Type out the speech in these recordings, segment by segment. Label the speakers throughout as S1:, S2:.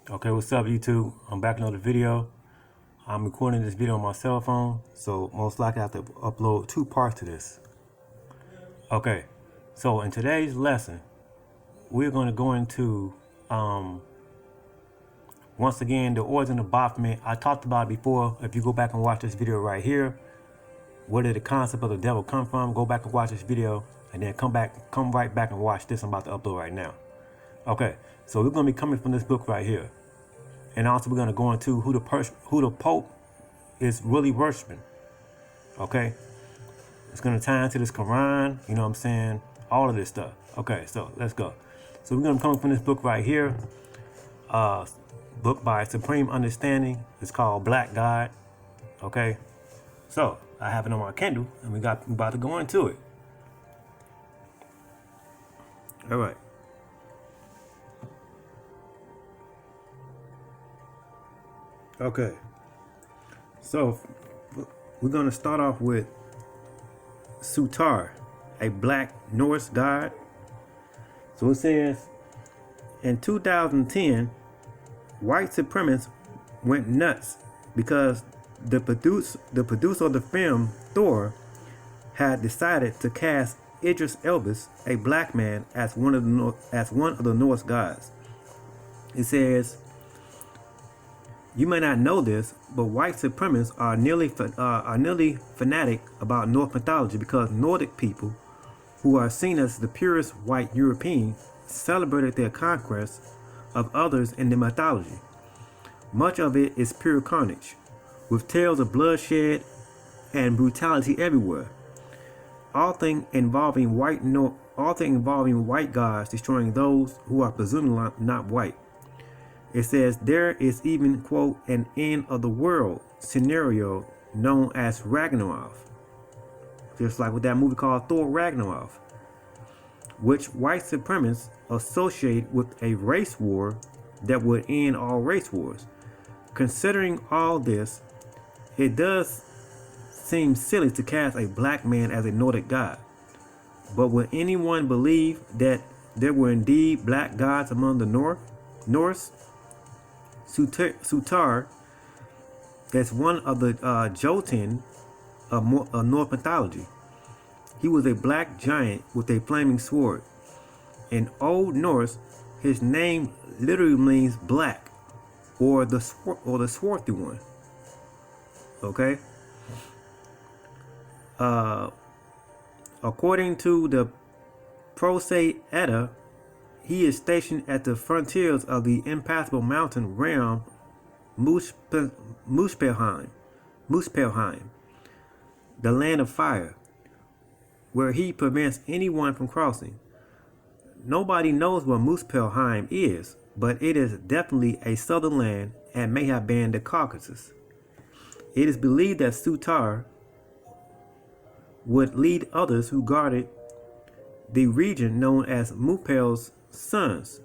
S1: Okay, what's up YouTube? I'm back in another video. I'm recording this video on my cell phone, so most likely I have to upload two parts to this. Okay, so in today's lesson, we're going to go into, once again, the origin of Baphomet. I talked about it before. If you go back and watch this video right here, where did the concept of the devil come from? Go back and watch this video, and then come right back and watch this I'm about to upload right now. Okay, so we're going to be coming from this book right here. And also we're going to go into who the Pope is really worshiping. Okay? It's going to tie into this Quran, you know what I'm saying? All of this stuff. Okay, so let's go. So we're going to come from this book right here. Book by Supreme Understanding. It's called Black God. Okay? So I have it on my Kindle and we're about to go into it. All right. Okay, so we're going to start off with Sutar, a black Norse god. So it says, in 2010, white supremacists went nuts because the producer of the film Thor had decided to cast Idris Elba, a black man, as one of the Norse gods. It says, you may not know this, but white supremacists are nearly fanatic about Norse mythology because Nordic people, who are seen as the purest white Europeans, celebrated their conquest of others in the mythology. Much of it is pure carnage, with tales of bloodshed and brutality everywhere. All things involving white gods destroying those who are presumably not white. It says there is even, quote, an end of the world scenario known as Ragnarok. Just like with that movie called Thor Ragnarok, which white supremacists associate with a race war that would end all race wars. Considering all this, it does seem silly to cast a black man as a Nordic god. But would anyone believe that there were indeed black gods among the Norse? Sutar, that's one of the Jotun of Norse mythology. He was a black giant with a flaming sword. In Old Norse, his name literally means black, or the swarthy one. Okay. According to the Prose Edda, he is stationed at the frontiers of the impassable mountain realm Muspelheim, the land of fire, where he prevents anyone from crossing. Nobody knows what Muspelheim is, but it is definitely a southern land and may have been the Caucasus. It is believed that Sutar would lead others who guarded the region known as Muspel's sons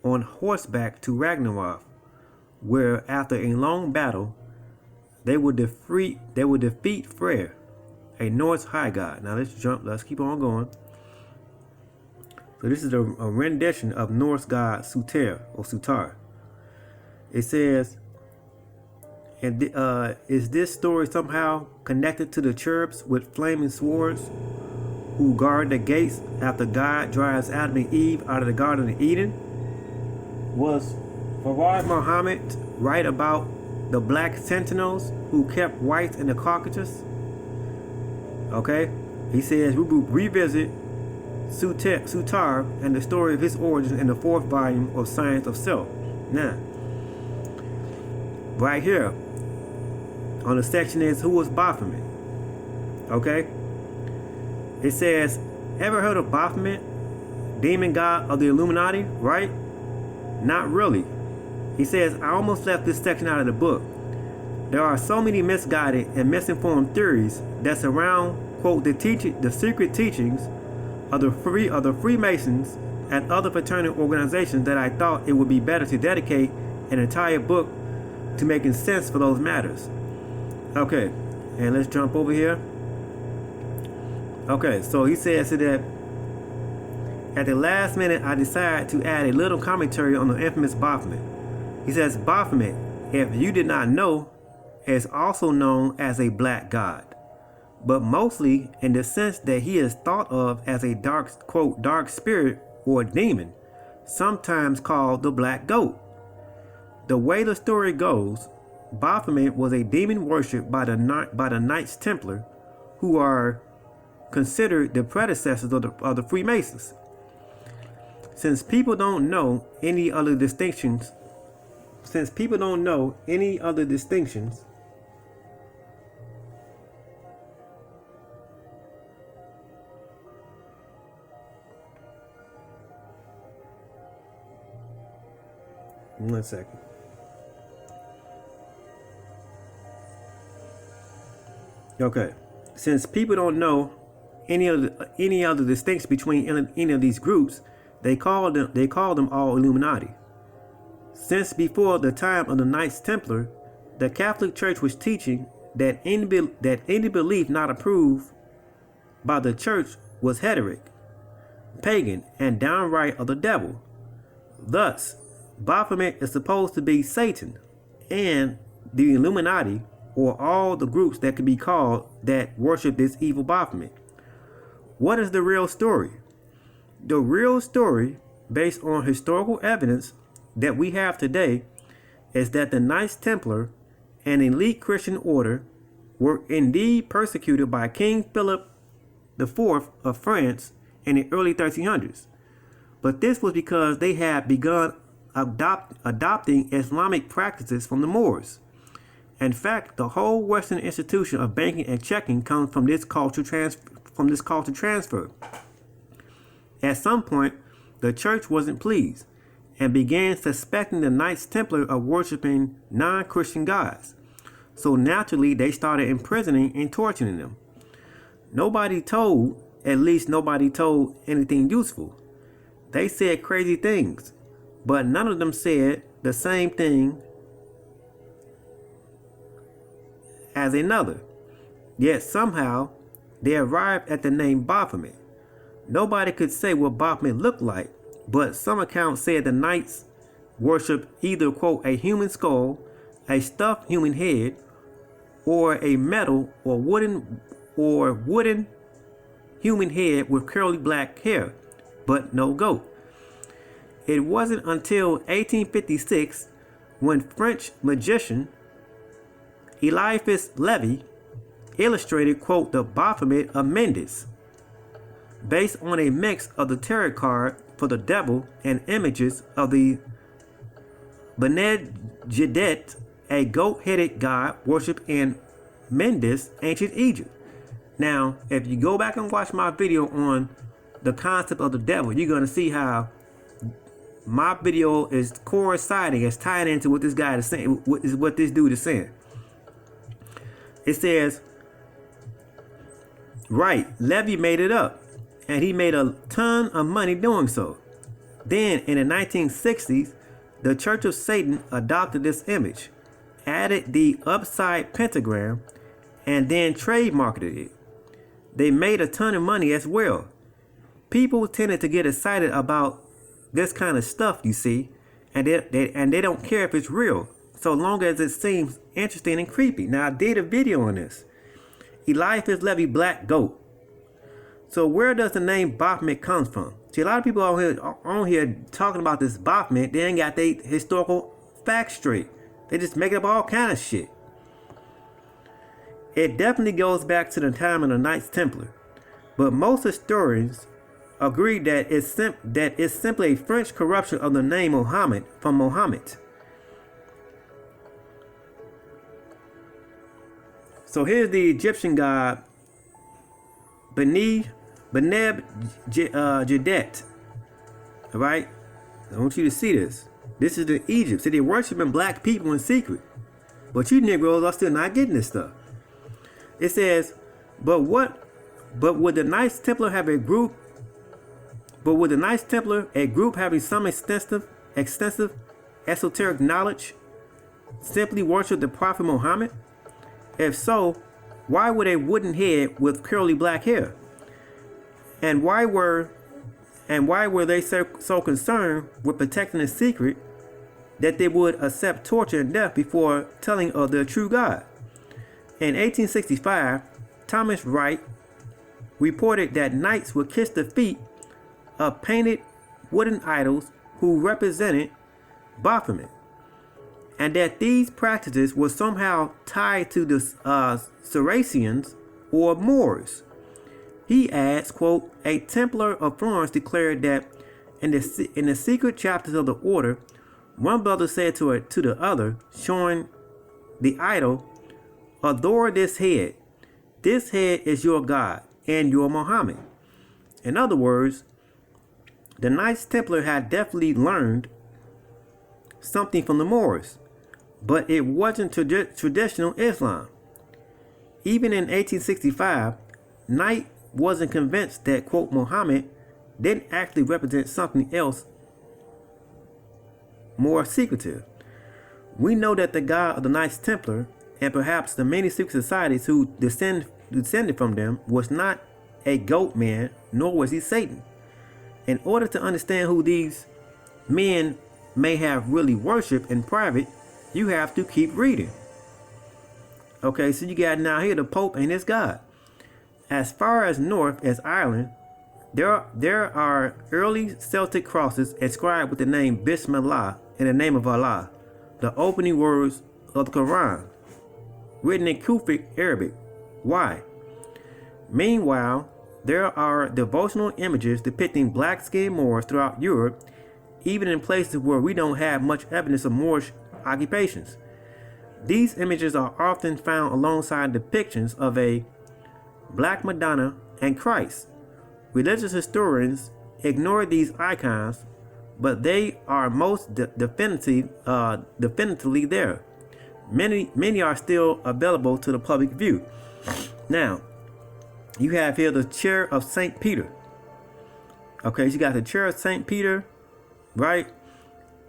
S1: on horseback to Ragnarok, where after a long battle they would defeat Freyr, a Norse high god. Now let's keep on going. So this is a rendition of Norse god Sutar. It says, and is this story somehow connected to the cherubs with flaming swords who guard the gates after God drives Adam and Eve out of the Garden of Eden? Was Farad Muhammad right about the black sentinels who kept whites in the Caucasus? Okay, he says we will revisit Sutar and the story of his origins in the 4th volume of Science of Self. Now, right here on the section is who was Baphomet. Okay. It says, ever heard of Baphomet, demon god of the Illuminati, right? Not really. He says, I almost left this section out of the book. There are so many misguided and misinformed theories that surround, quote, the secret teachings of the Freemasons and other fraternal organizations that I thought it would be better to dedicate an entire book to making sense for those matters. Okay, and let's jump over here. Okay, so he says that at the last minute I decided to add a little commentary on the infamous Baphomet. He says Baphomet, if you did not know, is also known as a black god, but mostly in the sense that he is thought of as a dark, quote, dark spirit or demon, sometimes called the black goat. The way the story goes, Baphomet was a demon worshipped by the Knights Templar, who are considered the predecessors of the Freemasons. Since people don't know any other distinctions, one second. Okay. Since people don't know any other distinction between any of these groups, they call them all Illuminati. Since before the time of the Knights Templar, the Catholic Church was teaching that any belief not approved by the Church was heretic, pagan, and downright of the devil. Thus, Baphomet is supposed to be Satan, and the Illuminati, or all the groups that could be called that worship this evil Baphomet. What is the real story? The real story, based on historical evidence that we have today, is that the Knights Templar, an elite Christian order, were indeed persecuted by King Philip IV of France in the early 1300s. But this was because they had begun adopting Islamic practices from the Moors. In fact, the whole Western institution of banking and checking comes from this culture transfer. At some point, the church wasn't pleased and began suspecting the Knights Templar of worshiping non-Christian gods. So naturally, they started imprisoning and torturing them. Nobody told anything useful. They said crazy things, but none of them said the same thing as another. Yet somehow they arrived at the name Baphomet. Nobody could say what Baphomet looked like, but some accounts said the knights worshiped either, quote, a human skull, a stuffed human head, or a metal or wooden human head with curly black hair, but no goat. It wasn't until 1856 when French magician Eliphas Levi illustrated, quote, the Baphomet of Mendes, based on a mix of the tarot card for the devil and images of the Banebjedet, a goat-headed god worshipped in Mendes, ancient Egypt. Now, if you go back and watch my video on the concept of the devil, you're going to see how my video is coinciding, is tying into what this guy is saying, what this dude is saying. It says, right, Levy made it up, and he made a ton of money doing so. Then, in the 1960s, the Church of Satan adopted this image, added the upside pentagram, and then trademarked it. They made a ton of money as well. People tended to get excited about this kind of stuff, you see, and they don't care if it's real, so long as it seems interesting and creepy. Now, I did a video on this. Eliphas Levi Black Goat. So where does the name Baphomet come from? See, a lot of people on here talking about this Baphomet, they ain't got their historical facts straight. They just make up all kind of shit. It definitely goes back to the time of the Knights Templar, but most historians agree that it's simply a French corruption of the name Muhammad from Mohammed. So here's the Egyptian god Banebjedet. All right, I want you to see this. This is the Egypt. So they're worshiping black people in secret, but you Negroes are still not getting this stuff. It says, but would the Knights Templar have a group? But would the Knights Templar, a group having some extensive esoteric knowledge, simply worship the Prophet Muhammad? If so, why would a wooden head with curly black hair? And why were they so concerned with protecting the secret that they would accept torture and death before telling of their true God. In 1865, Thomas Wright reported that knights would kiss the feet of painted wooden idols who represented Baphomet, and that these practices were somehow tied to the Saracens or Moors. He adds, quote, "A Templar of Florence declared that in the secret chapters of the order, one brother said to the other, showing the idol, 'Adore this head. This head is your God and your Muhammad.'" In other words, the Knights Templar had definitely learned something from the Moors, but it wasn't traditional Islam. Even in 1865, Knight wasn't convinced that, quote, Muhammad didn't actually represent something else more secretive. We know that the God of the Knights Templar, and perhaps the many secret societies who descended from them, was not a goat man, nor was he Satan. In order to understand who these men may have really worshipped in private, you have to keep reading. Okay, so you got now here the Pope and his God. As far as north as Ireland, there are early Celtic crosses inscribed with the name Bismillah, in the name of Allah, the opening words of the Quran, written in Kufic Arabic. Why? Meanwhile, there are devotional images depicting black-skinned Moors throughout Europe, even in places where we don't have much evidence of Moorish occupations. These images are often found alongside depictions of a Black Madonna and Christ. Religious historians ignore these icons, but they are most definitively there. Many are still available to the public view. Now, you have here the chair of St. Peter. Okay, so you got the chair of St. Peter, right?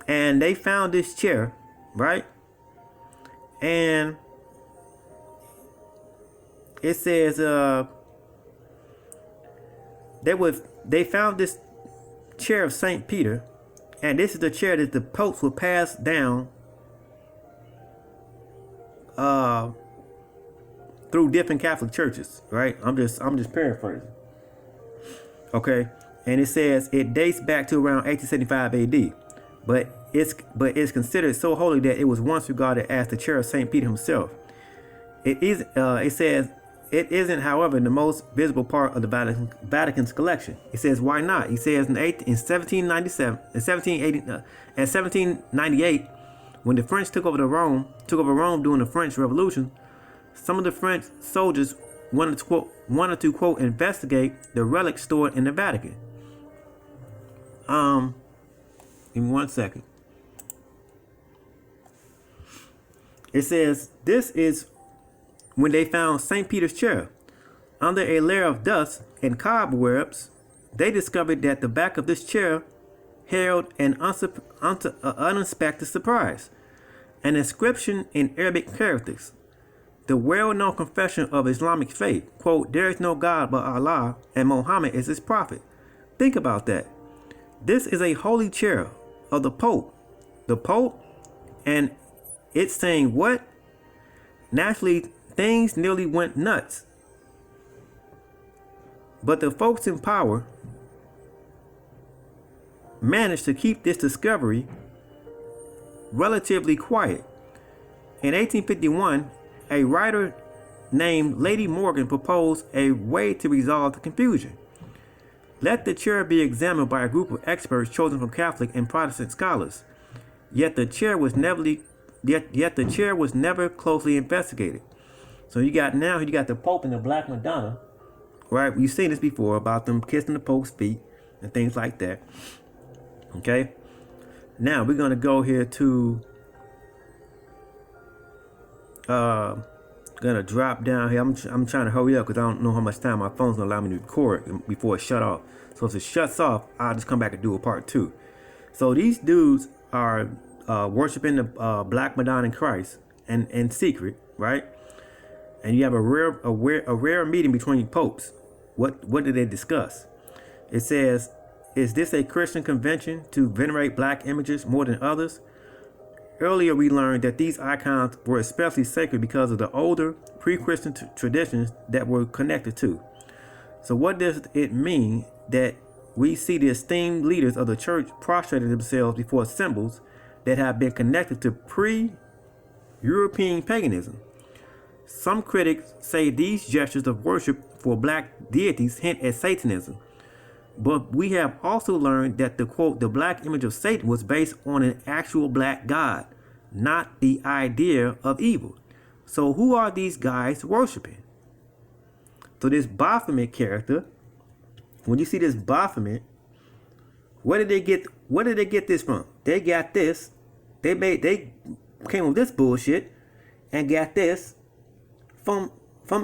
S1: And they found this chair, right? And it says they found this chair of St. Peter, and this is the chair that the popes would pass down through different Catholic churches, right? I'm just paraphrasing. Okay, and it says it dates back to around 1875 AD, but it's considered so holy that it was once regarded as the chair of St. Peter himself. It says it isn't, however, the most visible part of the Vatican's collection. It says, why not? He says in 1798, when the French took over Rome during the French Revolution, some of the French soldiers wanted to quote investigate the relics stored in the Vatican. Give me 1 second. It says this is when they found St. Peter's chair. Under a layer of dust and cobwebs, they discovered that the back of this chair held an unexpected surprise, an inscription in Arabic characters, the well-known confession of Islamic faith, quote, "There is no God but Allah, and Muhammad is his prophet." Think about that. This is a holy chair of the Pope. The Pope, and it's saying what? Naturally, things nearly went nuts. But the folks in power managed to keep this discovery relatively quiet. In 1851, a writer named Lady Morgan proposed a way to resolve the confusion. Let the chair be examined by a group of experts chosen from Catholic and Protestant scholars. Yet the chair was never closely investigated. So you got the Pope and the Black Madonna, right? We've seen this before about them kissing the Pope's feet and things like that. Okay. Now we're gonna go here to gonna drop down here. I'm trying to hurry up because I don't know how much time my phone's gonna allow me to record before it shut off. So if it shuts off, I'll just come back and do a part 2. So these dudes are worshiping the Black Madonna and Christ and in secret, right? And you have a rare meeting between popes. What did they discuss? It says, is this a Christian convention to venerate black images more than others? Earlier, we learned that these icons were especially sacred because of the older pre-Christian traditions that were connected to. So what does it mean that we see the esteemed leaders of the church prostrating themselves before symbols that have been connected to pre-European paganism? Some critics say these gestures of worship for black deities hint at Satanism. But we have also learned that the quote, the black image of Satan was based on an actual black god, not the idea of evil. So who are these guys worshiping? So this Baphomet character, when you see this Baphomet, where did they get this from? They got this. They came with this bullshit and got this from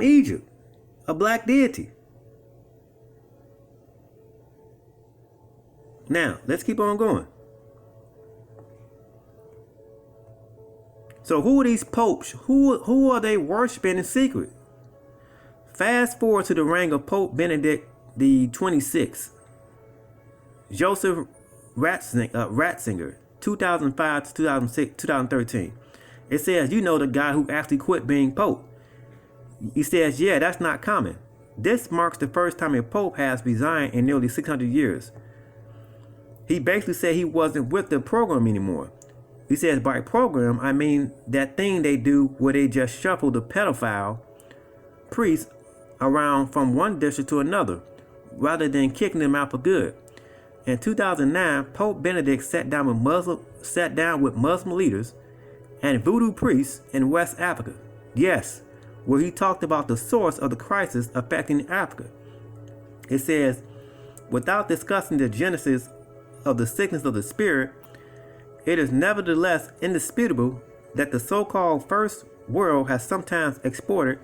S1: Egypt, a black deity. Now, let's keep on going. So who are these popes? Who are they worshiping in secret? Fast forward to the reign of Pope Benedict the 26th. Joseph Ratzinger, 2005 to 2006, 2013. It says, you know, the guy who actually quit being Pope. He says, yeah, that's not common. This marks the first time a Pope has resigned in nearly 600 years. He basically said he wasn't with the program anymore. He says, by program, I mean that thing they do where they just shuffle the pedophile priests around from one district to another, rather than kicking them out for good. In 2009, Pope Benedict sat down with Muslim leaders and voodoo priests in West Africa. Yes, where he talked about the source of the crisis affecting Africa. It says, without discussing the genesis of the sickness of the spirit, it is nevertheless indisputable that the so-called first world has sometimes exported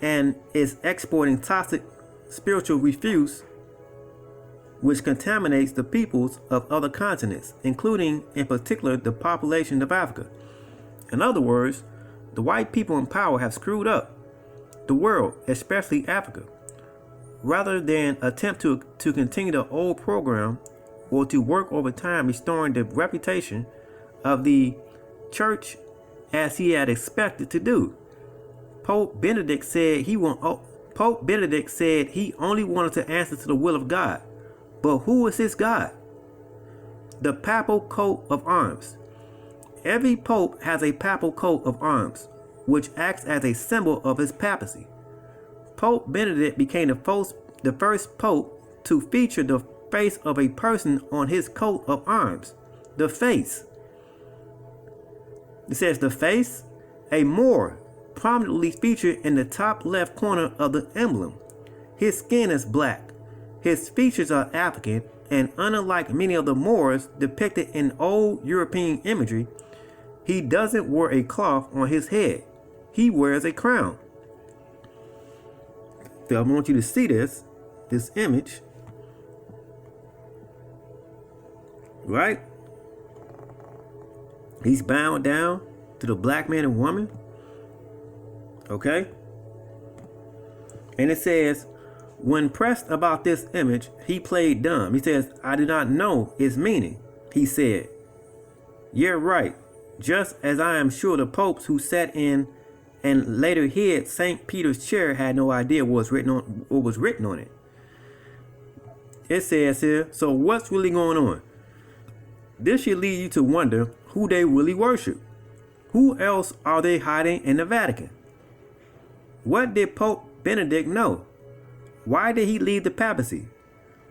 S1: and is exporting toxic spiritual refuse, which contaminates the peoples of other continents, including in particular the population of Africa. In other words, the white people in power have screwed up the world, especially Africa. Rather than attempt to continue the old program or to work over time restoring the reputation of the church as he had expected to do. Pope Benedict said he only wanted to answer to the will of God. But who is his God? The papal coat of arms. Every pope has a papal coat of arms, which acts as a symbol of his papacy. Pope Benedict became the first pope to feature the face of a person on his coat of arms. The face. It says the face, a Moor, prominently featured in the top left corner of the emblem. His skin is black. His features are African, and unlike many of the Moors depicted in old European imagery, he doesn't wear a cloth on his head. He wears a crown. So I want you to see this image. Right? He's bowing down to the black man and woman. Okay? And it says, when pressed about this image, he played dumb. He says, I do not know its meaning. He said, you're right. Just as I am sure the popes who sat in and later hid St. Peter's chair had no idea what was written on it. It says here, so what's really going on? This should lead you to wonder who they really worship. Who else are they hiding in the Vatican? What did Pope Benedict know? Why did he leave the papacy?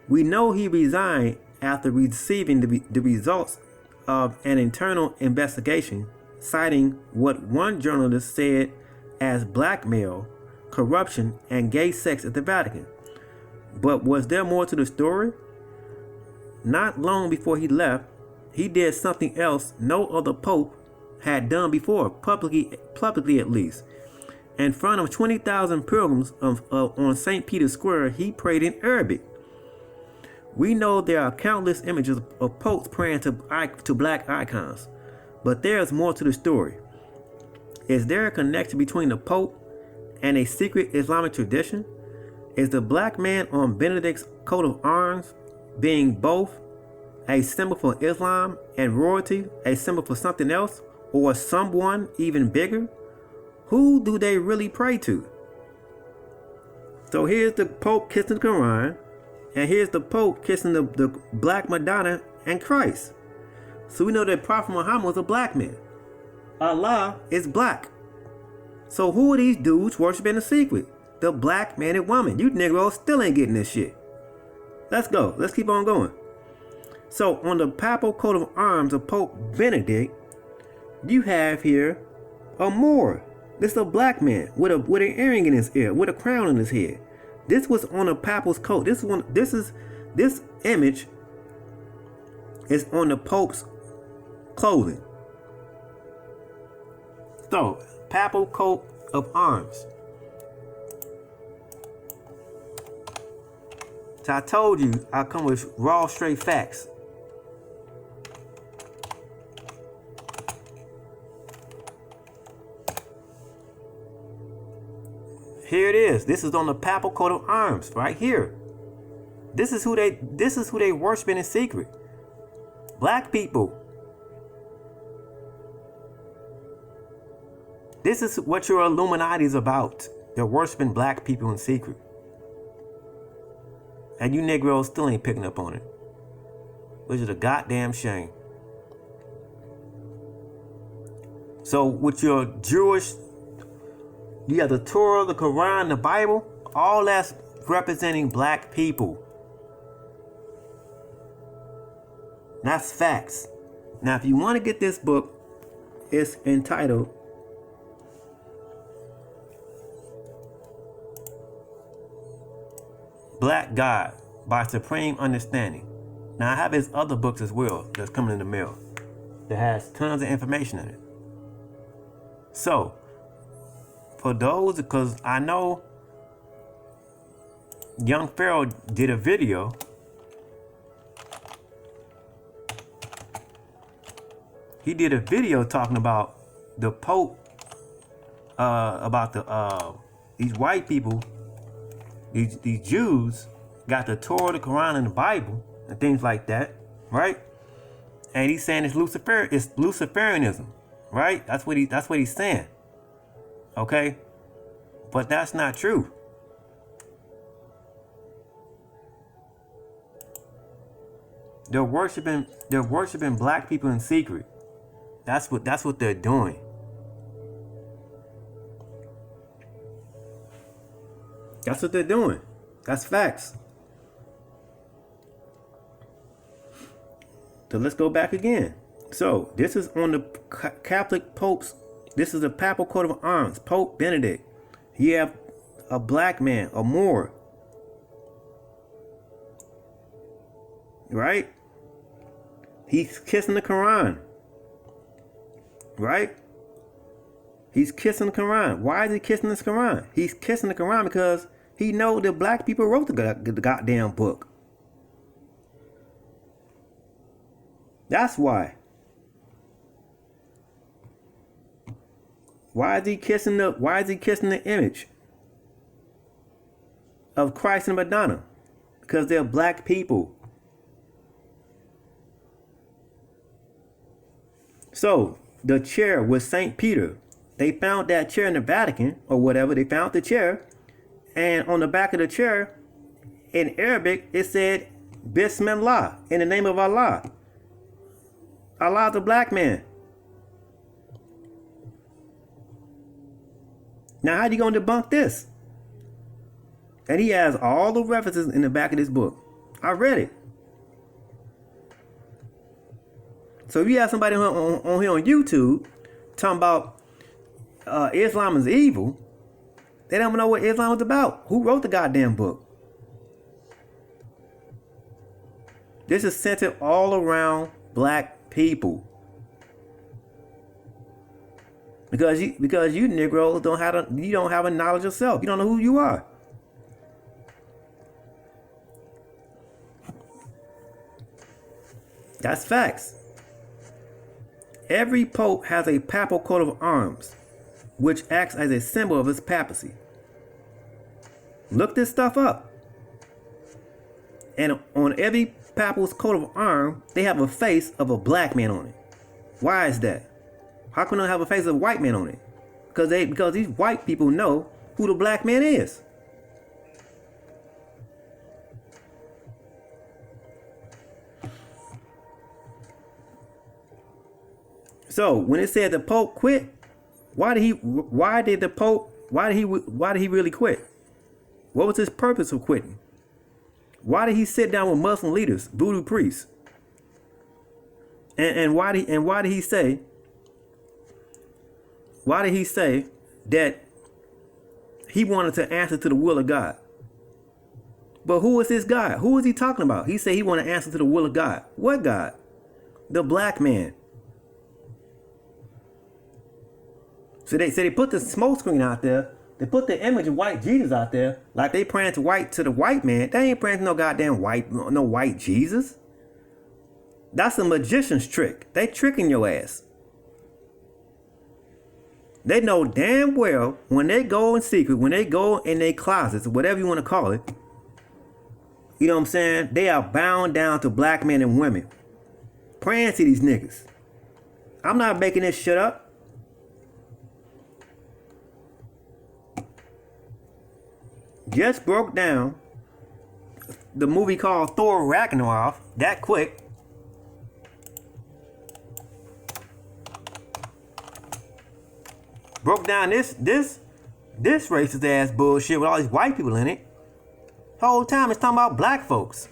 S1: We know he resigned after receiving the results of an internal investigation, citing what one journalist said as blackmail, corruption, and gay sex at the Vatican. But was there more to the story? Not long before he left, he did something else no other pope had done before, publicly at least. In front of 20,000 pilgrims on St. Peter's Square, he prayed in Arabic. We know there are countless images of popes praying to black icons, but there's more to the story. Is there a connection between the pope and a secret Islamic tradition? Is the black man on Benedict's coat of arms being both a symbol for Islam, and royalty a symbol for something else or someone even bigger? Who do they really pray to? So here's the Pope kissing the Quran, and here's the Pope kissing the Black Madonna and Christ. So we know that Prophet Muhammad was a black man. Allah is black. So who are these dudes worshiping in secret? The black man and woman. You Negroes still ain't getting this shit. Let's go. Let's keep on going. So on the papal coat of arms of Pope Benedict, you have here a Moor. This is a black man with an earring in his ear, with a crown on his head. This was on a papal's coat. This image is on the Pope's clothing. So, papal coat of arms. So I told you I come with raw, straight facts. Here it is. This is on the papal coat of arms, right here. This is who they worship in secret. Black people. This is what your Illuminati is about. They're worshiping black people in secret. And you Negroes still ain't picking up on it. Which is a goddamn shame. So with your Jewish, you have the Torah, the Quran, the Bible, all that's representing black people. That's facts. Now if you want to get this book, it's entitled Black God by Supreme Understanding. Now I have his other books as well that's coming in the mail that has tons of information in it. So for those, because I know Young Pharaoh did a video talking about the Pope, about these white people, these Jews got the Torah, the Quran, and the Bible and things like that, right? And he's saying it's Luciferianism, right? That's what he's saying. Okay, but that's not true. They're worshiping black people in secret. That's what they're doing. That's what they're doing. That's facts. So let's go back again. So this is on the Catholic Pope's. This is the papal coat of arms, Pope Benedict. You have a black man, a Moor. Right? He's kissing the Quran. Right? He's kissing the Quran. Why is he kissing this Quran? He's kissing the Quran because he knows that black people wrote the goddamn book. That's why. Why is he kissing the image of Christ and Madonna? Because they're black people. So the chair with St. Peter, they found that chair in the Vatican or whatever. They found the chair, and on the back of the chair, in Arabic, it said Bismillah, in the name of Allah. Allah's a black man. Now, how you gonna debunk this? And he has all the references in the back of this book. I read it. So if you have somebody on here on YouTube talking about Islam is evil, they don't know what Islam is about. Who wrote the goddamn book? This is centered all around black people. Because you Negroes don't have a knowledge of self. You don't know who you are. That's facts. Every pope has a papal coat of arms, which acts as a symbol of his papacy. Look this stuff up. And on every papal's coat of arms, they have a face of a black man on it. Why is that? How come they have a face of a white man on it? Because these white people know who the black man is. So when it said the Pope quit, why did he really quit? What was his purpose of quitting? Why did he sit down with Muslim leaders, voodoo priests? And why did he say that he wanted to answer to the will of God? But who is this God? Who is he talking about? He said he wanted to answer to the will of God. What God? The black man. So they put the smoke screen out there. They put the image of white Jesus out there, like they praying to the white man. They ain't praying to no goddamn white Jesus. That's a magician's trick. They tricking your ass. They know damn well when they go in secret, when they go in their closets, or whatever you want to call it, you know what I'm saying? They are bound down to black men and women. Praying to these niggas. I'm not making this shit up. Just broke down the movie called Thor Ragnarok that quick. Broke down this racist ass bullshit with all these white people in it. The whole time it's talking about black folks.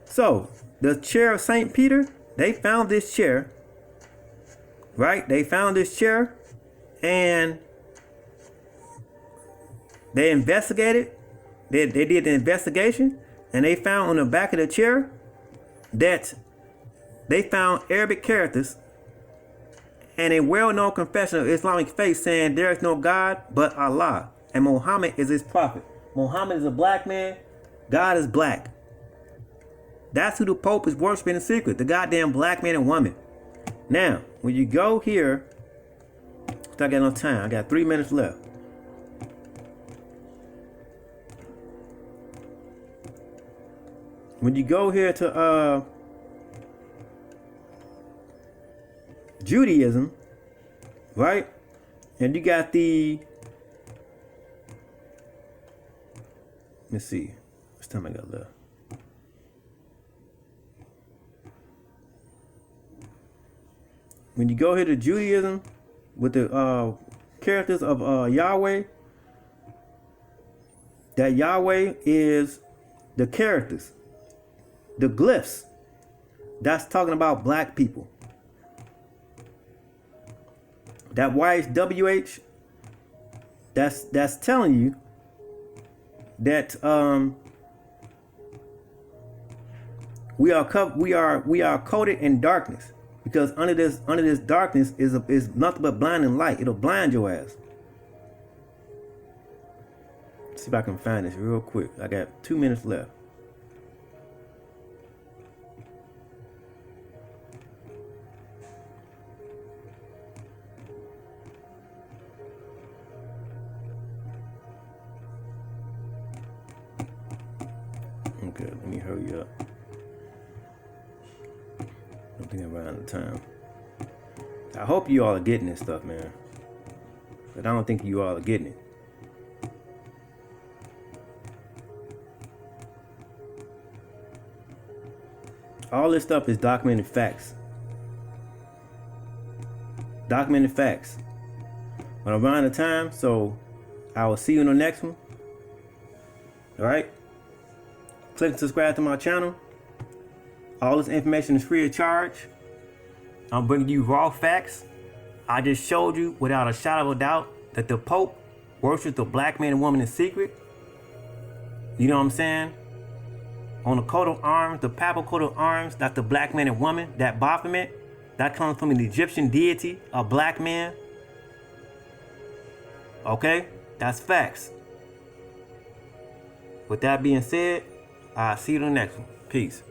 S1: So the chair of St. Peter, they found this chair. Right? They found this chair and they investigated. They did the investigation and they found on the back of the chair that they found Arabic characters and a well-known confession of Islamic faith saying there is no God but Allah and Muhammad is his prophet. Muhammad is a black man. God is black. That's who the Pope is worshiping in secret. The goddamn black man and woman. Now, when you go here, I got no time. I got 3 minutes left. When you go here to Judaism, right? And you got let's see, what's time I got left? When you go here to Judaism with the characters of Yahweh, that Yahweh is the characters, the glyphs. That's talking about black people. That YHWH, that's telling you that we are coated in darkness. Because under this darkness is nothing but blinding light. It'll blind your ass. Let's see if I can find this real quick. I got 2 minutes left. Okay, let me hurry up. I think I'm running out of time. I hope you all are getting this stuff, man. But I don't think you all are getting it. All this stuff is documented facts. Documented facts. But I'm running out of time, so I will see you in the next one. Alright? Click and subscribe to my channel. All this information is free of charge. I'm bringing you raw facts. I just showed you without a shadow of a doubt that the Pope worships the black man and woman in secret. You know what I'm saying? On the coat of arms, the papal coat of arms, that's the black man and woman, that Baphomet, that comes from an Egyptian deity, a black man. Okay? That's facts. With that being said, I'll see you in the next one. Peace.